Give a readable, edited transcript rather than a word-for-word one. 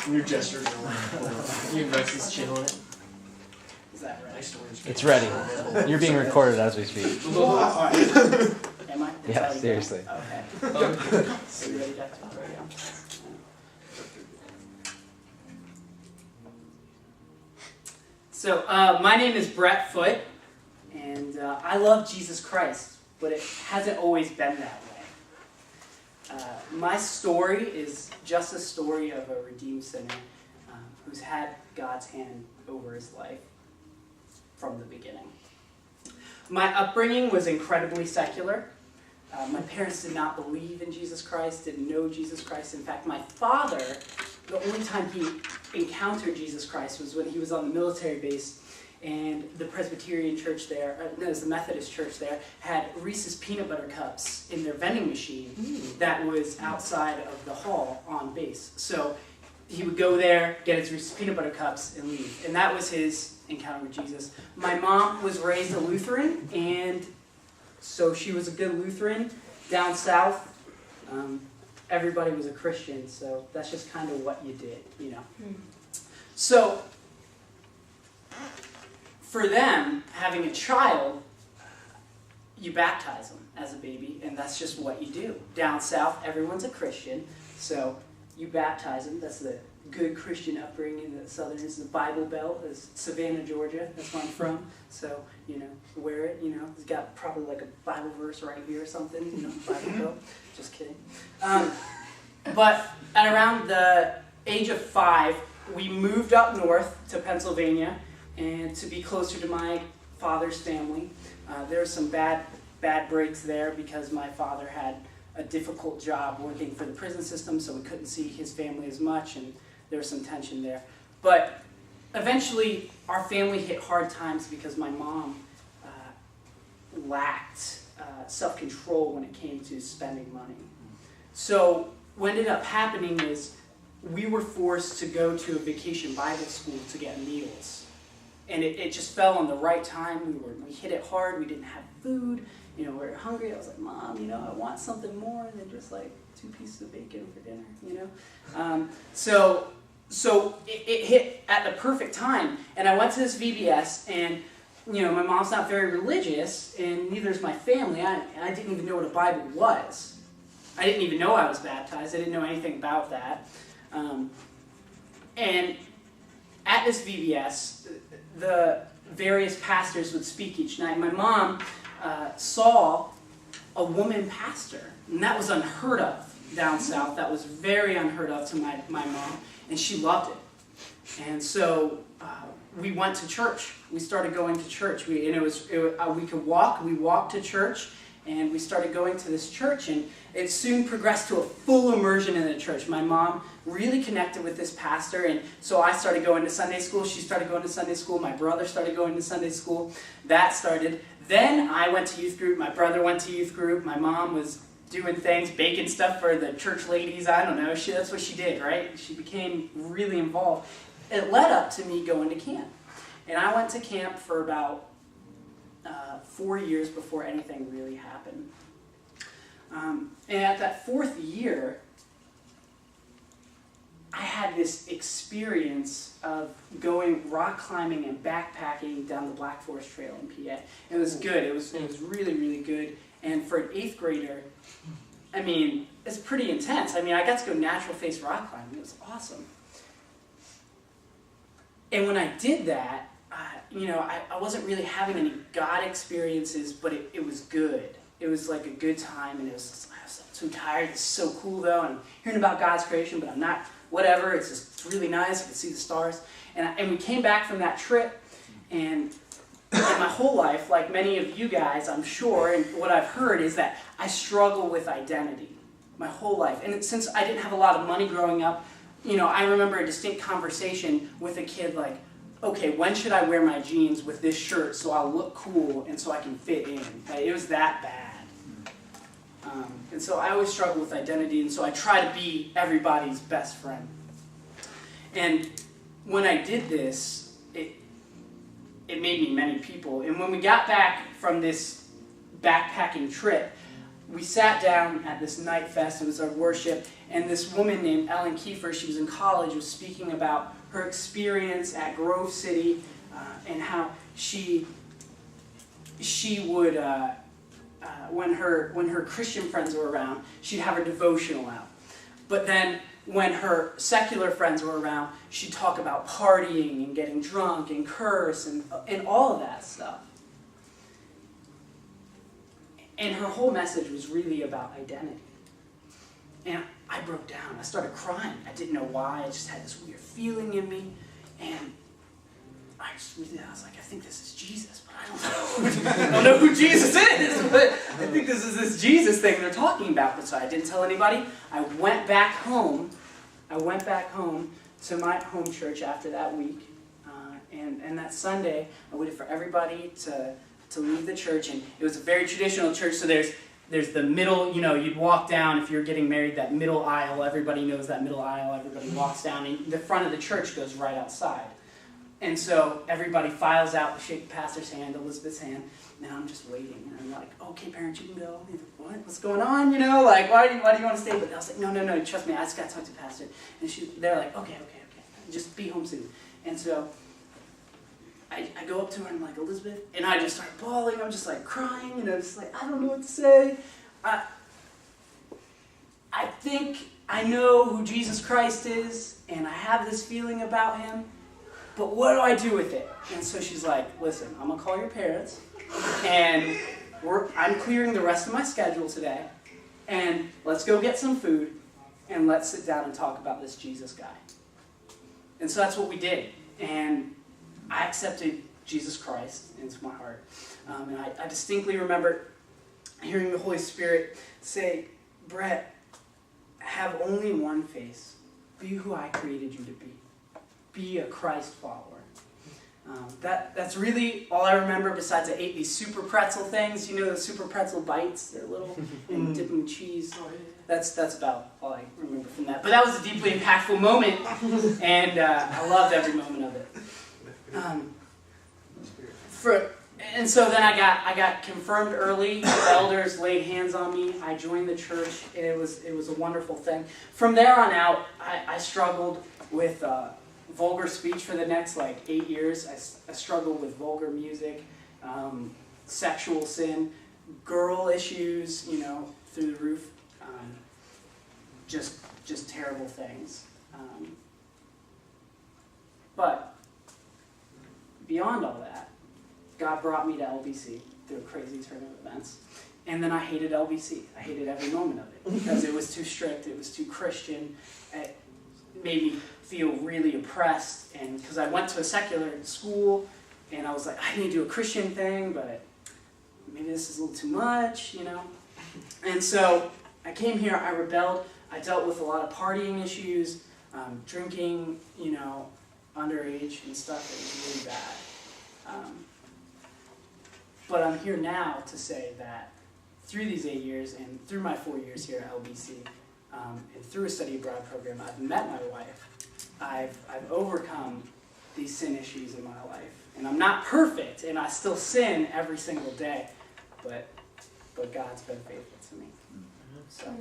Your gestures are like, you invite this chin on it. Is that right? It's ready. You're being recorded as we speak. Am I? Yeah, seriously. Okay. So you ready to right now? So my name is Brett Foote, and I love Jesus Christ, but it hasn't always been that way. My story is just a story of a redeemed sinner who's had God's hand over his life from the beginning. My upbringing was incredibly secular. My parents did not believe in Jesus Christ, didn't know Jesus Christ. In fact, my father, the only time he encountered Jesus Christ was when he was on the military base, and the Presbyterian church there, no, it was the Methodist church there, had Reese's peanut butter cups in their vending machine that was outside of the hall on base. So he would go there, get his Reese's peanut butter cups, and leave. And that was his encounter with Jesus. My mom was raised a Lutheran, and so she was a good Lutheran. Down south, everybody was a Christian, so that's just kind of what you did, you know. So for them, having a child, you baptize them as a baby, and that's just what you do. Down south, everyone's a Christian, so you baptize them. That's the good Christian upbringing in the Southerners. The Bible Belt is Savannah, Georgia. That's where I'm from. So, you know, wear it, you know. It's got probably like a Bible verse right here or something, you know, Bible Belt. Just kidding. But at around the age of 5, we moved up north to Pennsylvania and to be closer to my father's family. There were some bad breaks there because my father had a difficult job working for the prison system, so we couldn't see his family as much, and there was some tension there. But eventually, our family hit hard times because my mom lacked self-control when it came to spending money. So what ended up happening is we were forced to go to a vacation Bible school to get meals. And it just fell on the right time. We hit it hard. We didn't have food. You know, we were hungry. I was like, Mom, you know, I want something more than just like 2 pieces of bacon for dinner, you know? So it hit at the perfect time. And I went to this VBS, and, you know, my mom's not very religious, and neither is my family. I didn't even know what a Bible was. I didn't even know I was baptized. I didn't know anything about that. And at this VBS, the various pastors would speak each night. My mom saw a woman pastor, and that was unheard of down south. That was very unheard of to my mom, and she loved it. And so we went to church. We started going to church. We could walk. We walked to church, and we started going to this church, and it soon progressed to a full immersion in the church. My mom really connected with this pastor, and so I started going to Sunday school. She started going to Sunday school. My brother started going to Sunday school. That started. Then I went to youth group. My brother went to youth group. My mom was doing things, baking stuff for the church ladies. I don't know. That's what she did, right? She became really involved. It led up to me going to camp. And I went to camp for about 4 years before anything really happened. And at that 4th year, I had this experience of going rock climbing and backpacking down the Black Forest Trail in PA. It was good. It was really, really good. And for an 8th grader, I mean, it's pretty intense. I mean, I got to go natural face rock climbing. It was awesome. And when I did that, you know, I wasn't really having any God experiences, but it was good. It was like a good time, and I was so tired. It's so cool, though. And I'm hearing about God's creation, but I'm not, whatever. It's really nice. I can see the stars. And we came back from that trip, and in my whole life, like many of you guys, I'm sure, and what I've heard is that I struggle with identity my whole life. And since I didn't have a lot of money growing up, you know, I remember a distinct conversation with a kid like, okay, when should I wear my jeans with this shirt so I'll look cool and so I can fit in? Like, it was that bad. And so I always struggle with identity, and so I try to be everybody's best friend. And when I did this, it made me many people. And when we got back from this backpacking trip, we sat down at this night fest. It was our worship, and this woman named Ellen Kiefer, she was in college, was speaking about her experience at Grove City and how she would, when her Christian friends were around, she'd have her devotional out. But then when her secular friends were around, she'd talk about partying and getting drunk and curse and all of that stuff. And her whole message was really about identity. And I broke down. I started crying. I didn't know why. I just had this weird feeling in me. And I was like, I think this is Jesus, but I don't know. I don't know who Jesus is, but I think this is this Jesus thing they're talking about. But so I didn't tell anybody. I went back home. To my home church after that week. And that Sunday, I waited for everybody to leave the church. And it was a very traditional church, so there's the middle, you'd walk down, if you're getting married, that middle aisle, everybody knows that middle aisle, everybody walks down, and the front of the church goes right outside. And so everybody files out to shake the pastor's hand, Elizabeth's hand, and I'm just waiting. And I'm like, okay, parents, you can go. What? What's going on? Why do you want to stay? But I was like, no, trust me, I just got to talk to the pastor. And they're like, okay, just be home soon. And so I go up to her and I'm like, Elizabeth, and I just start bawling. I'm just like crying, and I'm just like, I don't know what to say. I think I know who Jesus Christ is, and I have this feeling about him, but what do I do with it? And so she's like, listen, I'm going to call your parents, and I'm clearing the rest of my schedule today, and let's go get some food, and let's sit down and talk about this Jesus guy. And so that's what we did, and I accepted Jesus Christ into my heart. And I distinctly remember hearing the Holy Spirit say, Brett, have only one face. Be who I created you to be. Be a Christ follower. That's really all I remember, besides I ate these super pretzel things. You know the super pretzel bites? They're little and dipping cheese. That's about all I remember from that. But that was a deeply impactful moment, and I loved every moment of it. And so then I got confirmed early. The elders laid hands on me. I joined the church, and it was a wonderful thing. From there on out, I struggled with vulgar speech for the next 8 years. I struggled with vulgar music, sexual sin, girl issues, through the roof. Just terrible things. But beyond all that, God brought me to LBC through a crazy turn of events. And then I hated LBC. I hated every moment of it because it was too strict, it was too Christian. It made me feel really oppressed. And because I went to a secular school, and I was like, I need to do a Christian thing, but maybe this is a little too much, And so I came here, I rebelled. I dealt with a lot of partying issues, drinking, underage and stuff that was really bad. But I'm here now to say that through these 8 years and through my 4 years here at LBC, and through a study abroad program, I've met my wife. I've overcome these sin issues in my life. And I'm not perfect, and I still sin every single day, but God's been faithful to me. So.